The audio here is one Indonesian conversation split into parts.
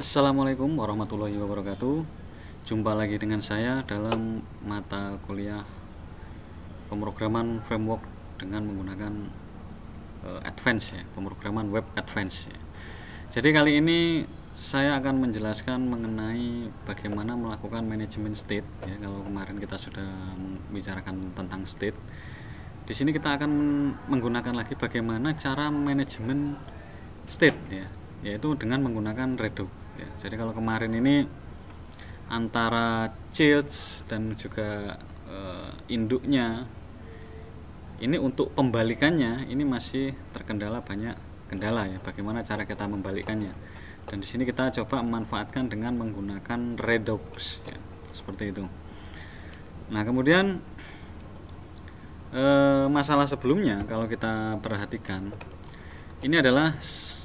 Assalamualaikum warahmatullahi wabarakatuh. Jumpa lagi dengan saya dalam mata kuliah pemrograman framework dengan menggunakan advance ya, pemrograman web advance ya. Jadi kali ini saya akan menjelaskan mengenai bagaimana melakukan manajemen state ya. Kalau kemarin kita sudah membicarakan tentang state, di sini kita akan menggunakan lagi bagaimana cara manajemen state ya, yaitu dengan menggunakan Redux ya. Jadi kalau kemarin ini antara child dan juga induknya ini untuk pembalikannya ini masih terkendala banyak kendala ya, bagaimana cara kita membalikannya. Dan di sini kita coba memanfaatkan dengan menggunakan Redux ya, seperti itu. Nah, kemudian masalah sebelumnya kalau kita perhatikan, ini adalah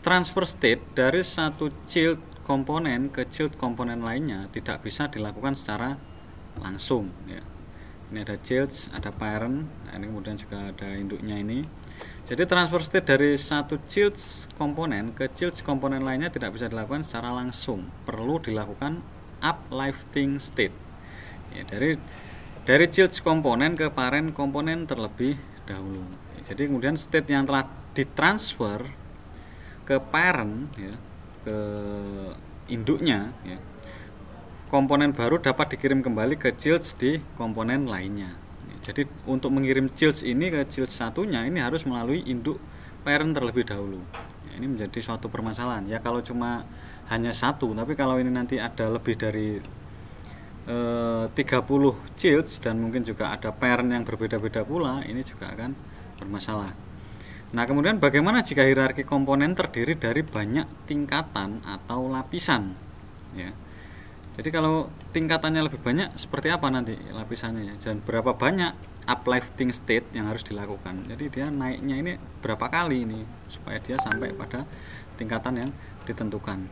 transfer state dari satu child komponen ke child komponen lainnya tidak bisa dilakukan secara langsung ya. Ini ada child, ada parent, nah ini kemudian juga ada induknya ini. Jadi transfer state dari satu child komponen ke child komponen lainnya tidak bisa dilakukan secara langsung, perlu dilakukan uplifting state ya, dari child komponen ke parent komponen terlebih dahulu. Jadi kemudian state yang telah ditransfer ke parent ya, ke induknya ya, komponen baru dapat dikirim kembali ke child di komponen lainnya. Jadi untuk mengirim child ini ke child satunya ini harus melalui induk parent terlebih dahulu ya, ini menjadi suatu permasalahan ya kalau cuma hanya satu, tapi kalau ini nanti ada lebih dari 30 child dan mungkin juga ada parent yang berbeda-beda pula, ini juga akan bermasalah. Nah, kemudian bagaimana jika hierarki komponen terdiri dari banyak tingkatan atau lapisan ya. Jadi kalau tingkatannya lebih banyak, seperti apa nanti lapisannya ya, dan berapa banyak uplifting state yang harus dilakukan. Jadi dia naiknya ini berapa kali ini supaya dia sampai pada tingkatan yang ditentukan.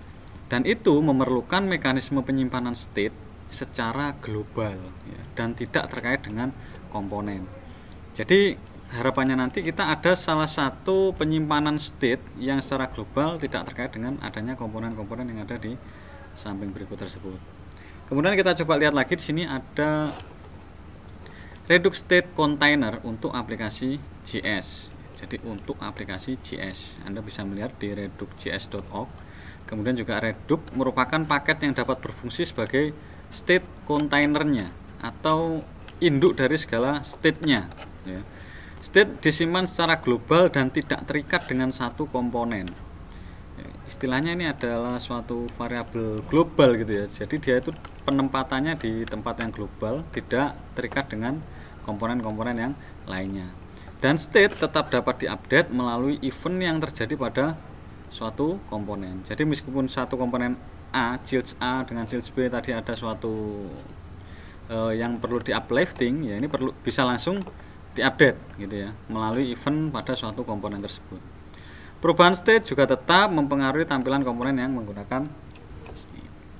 Dan itu memerlukan mekanisme penyimpanan state secara global ya, dan tidak terkait dengan komponen. Jadi harapannya nanti kita ada salah satu penyimpanan state yang secara global tidak terkait dengan adanya komponen-komponen yang ada di samping berikut tersebut. Kemudian kita coba lihat lagi, di sini ada Redux State Container untuk aplikasi JS. Jadi untuk aplikasi JS, Anda bisa melihat di reduxjs.org. Kemudian juga Redux merupakan paket yang dapat berfungsi sebagai state containernya atau induk dari segala state-nya ya. State disimpan secara global dan tidak terikat dengan satu komponen. Istilahnya ini adalah suatu variabel global gitu ya. Jadi dia itu penempatannya di tempat yang global, tidak terikat dengan komponen-komponen yang lainnya. Dan state tetap dapat diupdate melalui event yang terjadi pada suatu komponen. Jadi meskipun satu komponen A, child A dengan child B tadi ada suatu yang perlu di-uplifting, ya ini perlu bisa langsung diupdate gitu ya, melalui event pada suatu komponen tersebut. Perubahan state juga tetap mempengaruhi tampilan komponen yang menggunakan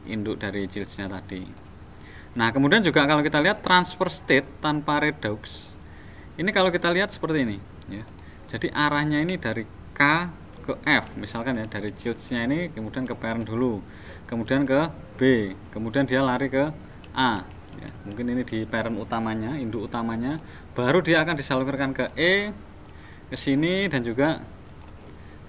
induk dari child-nya tadi. Nah, kemudian juga kalau kita lihat transfer state tanpa Redux, ini kalau kita lihat seperti ini ya. Jadi arahnya ini dari K ke F misalkan ya, dari child-nya ini kemudian ke parent dulu, kemudian ke B, kemudian dia lari ke A ya. Mungkin ini di parent utamanya, induk utamanya, baru dia akan disalurkan ke E, ke sini dan juga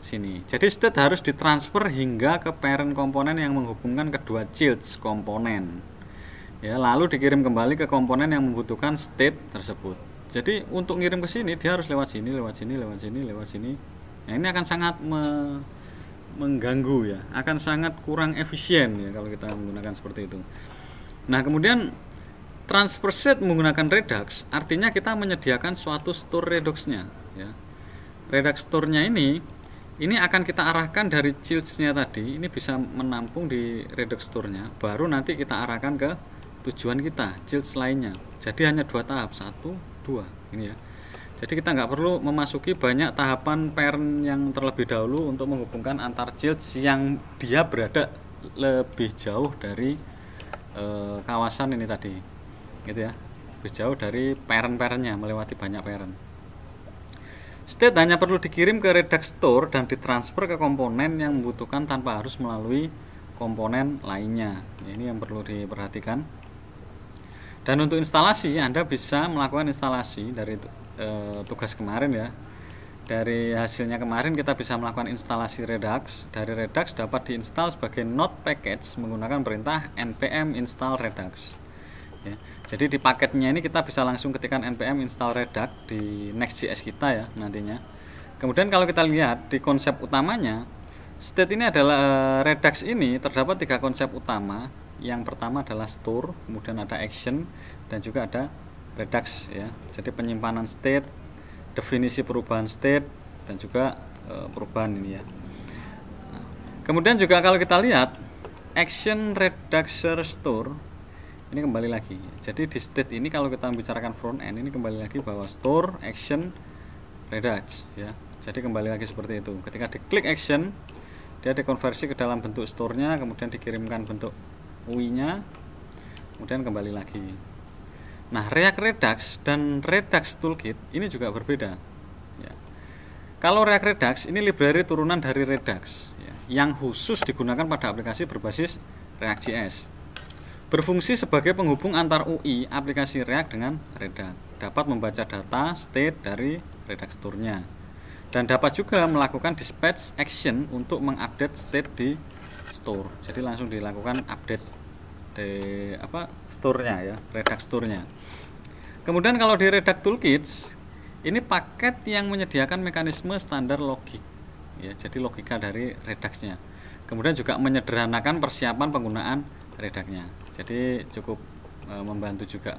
sini. Jadi state harus ditransfer hingga ke parent komponen yang menghubungkan kedua child komponen ya, lalu dikirim kembali ke komponen yang membutuhkan state tersebut. Jadi untuk ngirim ke sini dia harus lewat sini, lewat sini, lewat sini, lewat sini. Nah, ini akan sangat mengganggu ya, akan sangat kurang efisien ya kalau kita menggunakan seperti itu. Nah, kemudian transfer state menggunakan Redux artinya kita menyediakan suatu store Redux-nya ya. Redux store-nya ini akan kita arahkan dari child-nya tadi, ini bisa menampung di Redux store-nya, baru nanti kita arahkan ke tujuan kita, child lainnya. Jadi hanya dua tahap, 1, 2 ini ya. Jadi kita nggak perlu memasuki banyak tahapan parent yang terlebih dahulu untuk menghubungkan antar child yang dia berada lebih jauh dari kawasan ini tadi gitu ya, lebih jauh dari parent-parentnya, melewati banyak parent. State hanya perlu dikirim ke Redux Store dan ditransfer ke komponen yang membutuhkan tanpa harus melalui komponen lainnya. Ini yang perlu diperhatikan. Dan untuk instalasi, Anda bisa melakukan instalasi dari tugas kemarin ya. Dari hasilnya kemarin kita bisa melakukan instalasi Redux. Dari Redux dapat diinstal sebagai node package menggunakan perintah npm install Redux. Ya. Jadi di paketnya ini kita bisa langsung ketikkan npm install Redux di Next.js kita ya nantinya. Kemudian kalau kita lihat di konsep utamanya, state ini adalah Redux ini terdapat 3 konsep utama. Yang pertama adalah store, kemudian ada action, dan juga ada Redux ya. Jadi penyimpanan state, definisi perubahan state, dan juga perubahan ini ya. Kemudian juga kalau kita lihat action Reduxer store ini kembali lagi. Jadi di state ini kalau kita membicarakan front end ini kembali lagi bahwa store, action, Redux ya. Jadi kembali lagi seperti itu. Ketika diklik action, dia dikonversi ke dalam bentuk store-nya, kemudian dikirimkan bentuk UI-nya, kemudian kembali lagi. Nah, React Redux dan Redux Toolkit ini juga berbeda. Ya. Kalau React Redux ini library turunan dari Redux, ya, yang khusus digunakan pada aplikasi berbasis React.js. Berfungsi sebagai penghubung antar UI aplikasi React dengan Redux. Dapat membaca data state dari Redux Store-nya. Dan dapat juga melakukan dispatch action untuk mengupdate state di store. Jadi langsung dilakukan update di store-nya ya, Redux store-nya. Kemudian kalau di Redux Toolkits ini paket yang menyediakan mekanisme standar logik ya, jadi logika dari Redux-nya. Kemudian juga menyederhanakan persiapan penggunaan Redux-nya. Jadi cukup membantu juga.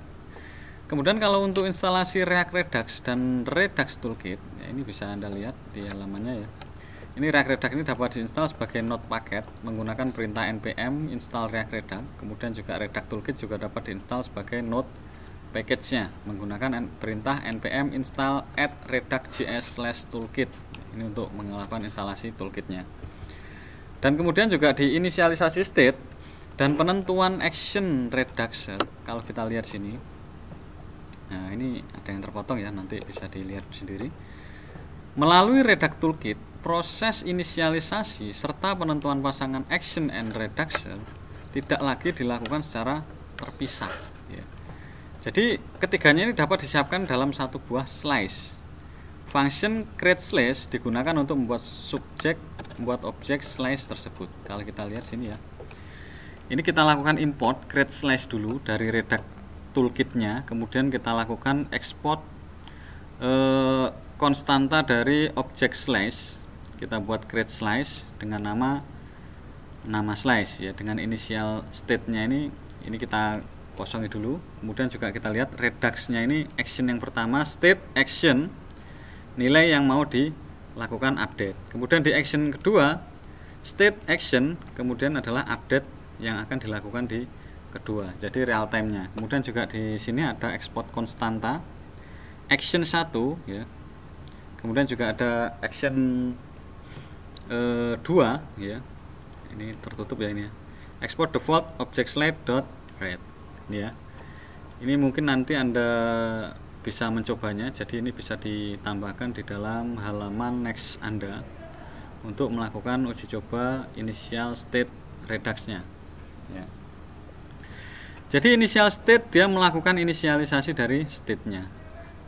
Kemudian kalau untuk instalasi React Redux dan Redux Toolkit ya, ini bisa Anda lihat di halamannya ya. Ini React Redux ini dapat diinstal sebagai node paket menggunakan perintah npm install React Redux. Kemudian juga Redux Toolkit juga dapat diinstal sebagai node package-nya menggunakan perintah npm install add redux.js/toolkit. Ini untuk melakukan instalasi toolkitnya. Dan kemudian juga di inisialisasi state dan penentuan action Reduxer. Kalau kita lihat sini, nah ini ada yang terpotong ya, nanti bisa dilihat sendiri. Melalui Redux Toolkit, proses inisialisasi serta penentuan pasangan action and Reduxer tidak lagi dilakukan secara terpisah ya. Jadi ketiganya ini dapat disiapkan dalam satu buah slice. Function create/slash digunakan untuk membuat objek slice tersebut. Kalau kita lihat sini ya, ini kita lakukan import create/slash dulu dari Redux Toolkitnya, kemudian kita lakukan export konstanta dari objek slice. Kita buat create slice dengan nama slice ya, dengan inisial state-nya ini kita kosongi dulu. Kemudian juga kita lihat Redux-nya ini action yang pertama state action, nilai yang mau dilakukan update. Kemudian di action kedua state action, kemudian adalah update yang akan dilakukan di kedua. Jadi real time-nya. Kemudian juga di sini ada export konstanta action 1 ya. Kemudian juga ada action 2 ya. Ini tertutup ya ini ya. Export default object slide.read ya. Ini mungkin nanti Anda bisa mencobanya. Jadi ini bisa ditambahkan di dalam halaman next Anda untuk melakukan uji coba initial state Redux-nya ya. Jadi initial state dia melakukan inisialisasi dari state-nya.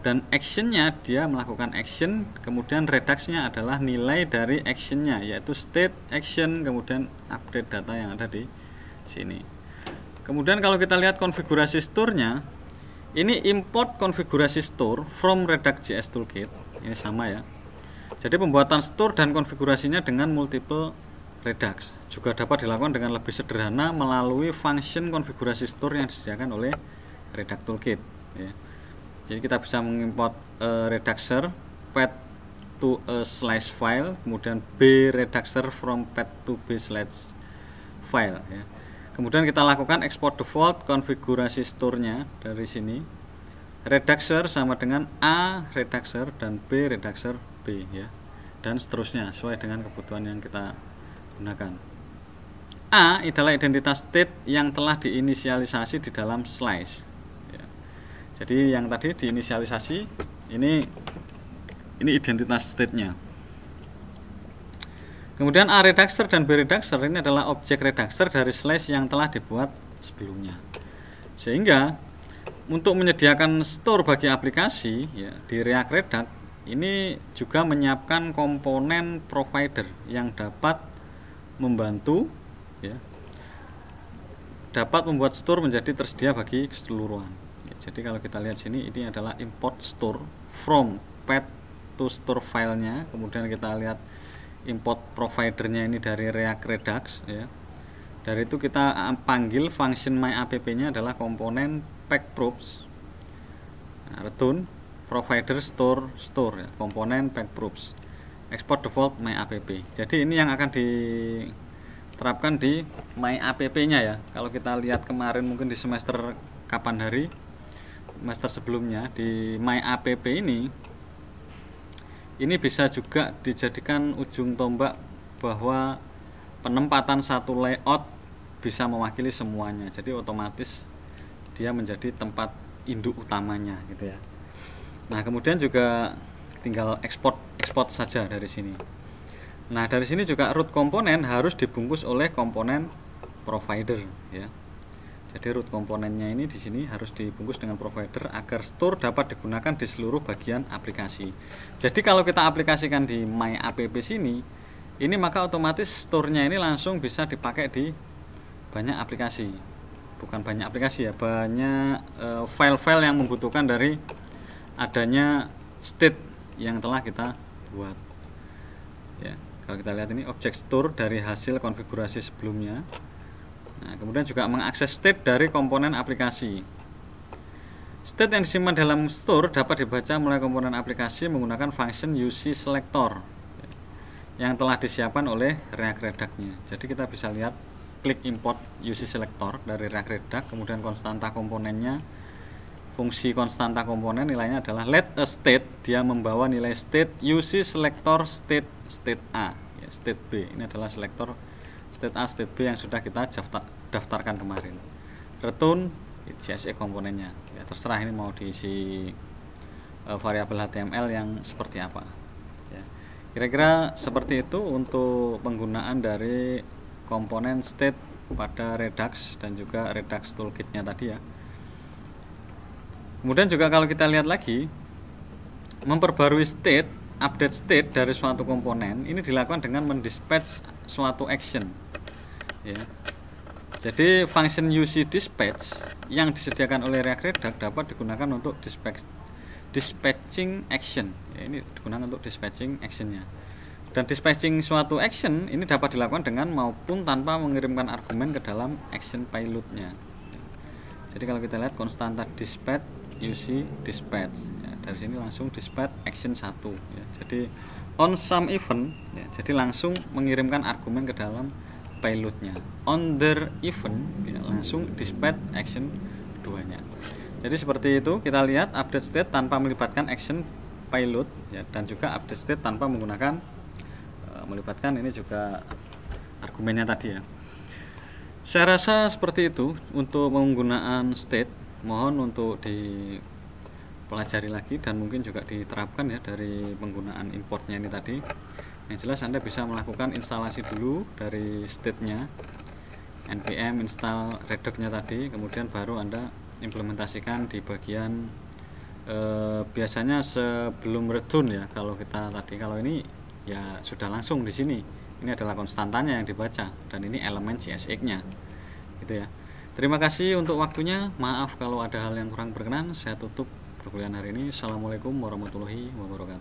Dan actionnya dia melakukan action, kemudian Redux-nya adalah nilai dari actionnya, yaitu state action, kemudian update data yang ada di sini. Kemudian kalau kita lihat konfigurasi store-nya, ini import konfigurasi store from Redux.js Toolkit, ini sama ya. Jadi pembuatan store dan konfigurasinya dengan multiple Redux juga dapat dilakukan dengan lebih sederhana melalui function konfigurasi store yang disediakan oleh Redux Toolkit ya. Jadi kita bisa mengimport Reduxer path to a slice file, kemudian b Reduxer from path to b slice file ya. Kemudian kita lakukan export default konfigurasi store-nya dari sini. Reduxer sama dengan a Reduxer dan b Reduxer b ya. Dan seterusnya sesuai dengan kebutuhan yang kita gunakan. A adalah identitas state yang telah diinisialisasi di dalam slice. Jadi yang tadi diinisialisasi ini identitas state-nya. Kemudian A reduxer dan B reduxer ini adalah objek reduxer dari slash yang telah dibuat sebelumnya. Sehingga untuk menyediakan store bagi aplikasi ya, di React Redux ini juga menyiapkan komponen provider yang dapat membantu ya, dapat membuat store menjadi tersedia bagi keseluruhan. Ya, jadi kalau kita lihat sini ini adalah import store from path to store filenya, kemudian kita lihat import providernya ini dari React Redux ya. Dari itu kita panggil function myapp-nya adalah komponen packproofs. Nah, return provider store ya, komponen packproofs. Export default myapp. Jadi ini yang akan diterapkan di myapp-nya ya. Kalau kita lihat kemarin mungkin di semester kapan hari, semester sebelumnya di myapp ini bisa juga dijadikan ujung tombak bahwa penempatan satu layout bisa mewakili semuanya. Jadi otomatis dia menjadi tempat induk utamanya gitu ya. Nah, kemudian juga tinggal ekspor saja dari sini. Nah, dari sini juga root komponen harus dibungkus oleh komponen provider ya. Jadi root komponennya ini di sini harus dibungkus dengan provider agar store dapat digunakan di seluruh bagian aplikasi. Jadi kalau kita aplikasikan di myapp sini, ini maka otomatis store-nya ini langsung bisa dipakai di banyak aplikasi. Bukan banyak aplikasi ya, banyak file-file yang membutuhkan dari adanya state yang telah kita buat. Ya, kalau kita lihat ini objek store dari hasil konfigurasi sebelumnya. Nah, kemudian juga mengakses state dari komponen aplikasi. State yang disimpan dalam store dapat dibaca melalui komponen aplikasi menggunakan function UC selector yang telah disiapkan oleh React Redux-nya. Jadi kita bisa lihat klik import UC selector dari React Redux, kemudian konstanta komponennya, fungsi konstanta komponen nilainya adalah let a state, dia membawa nilai state UC selector state A, ya, state B. Ini adalah selektor state A, state B yang sudah kita daftarkan kemarin. Return JSX komponennya. Ya, terserah ini mau diisi variabel HTML yang seperti apa. Ya. Kira-kira seperti itu untuk penggunaan dari komponen state pada Redux dan juga Redux Toolkit-nya tadi ya. Kemudian juga kalau kita lihat lagi, memperbarui state, update state dari suatu komponen ini dilakukan dengan mendispatch suatu action. Ya. Jadi function UC dispatch yang disediakan oleh React Redux dapat digunakan untuk dispatching action. Ya, ini digunakan untuk dispatching actionnya. Dan dispatching suatu action ini dapat dilakukan dengan maupun tanpa mengirimkan argumen ke dalam action payloadnya. Ya. Jadi kalau kita lihat konstanta dispatch UC dispatch. Ya, dari sini langsung dispatch action 1. Ya. Jadi on some event, ya, jadi langsung mengirimkan argumen ke dalam payloadnya. On the event ya, langsung dispatch action keduanya. Jadi seperti itu kita lihat update state tanpa melibatkan action payload ya, dan juga update state tanpa menggunakan melibatkan ini juga argumennya tadi ya. Saya rasa seperti itu untuk penggunaan state. Mohon untuk dipelajari lagi dan mungkin juga diterapkan ya dari penggunaan importnya ini tadi. Yang jelas Anda bisa melakukan instalasi dulu dari state-nya, npm install Redux-nya tadi, kemudian baru Anda implementasikan di bagian biasanya sebelum return ya. Kalau kita tadi, kalau ini ya sudah langsung di sini. Ini adalah konstantanya yang dibaca dan ini elemen JSX-nya, gitu ya. Terima kasih untuk waktunya. Maaf kalau ada hal yang kurang berkenan. Saya tutup perkuliahan hari ini. Assalamualaikum warahmatullahi wabarakatuh.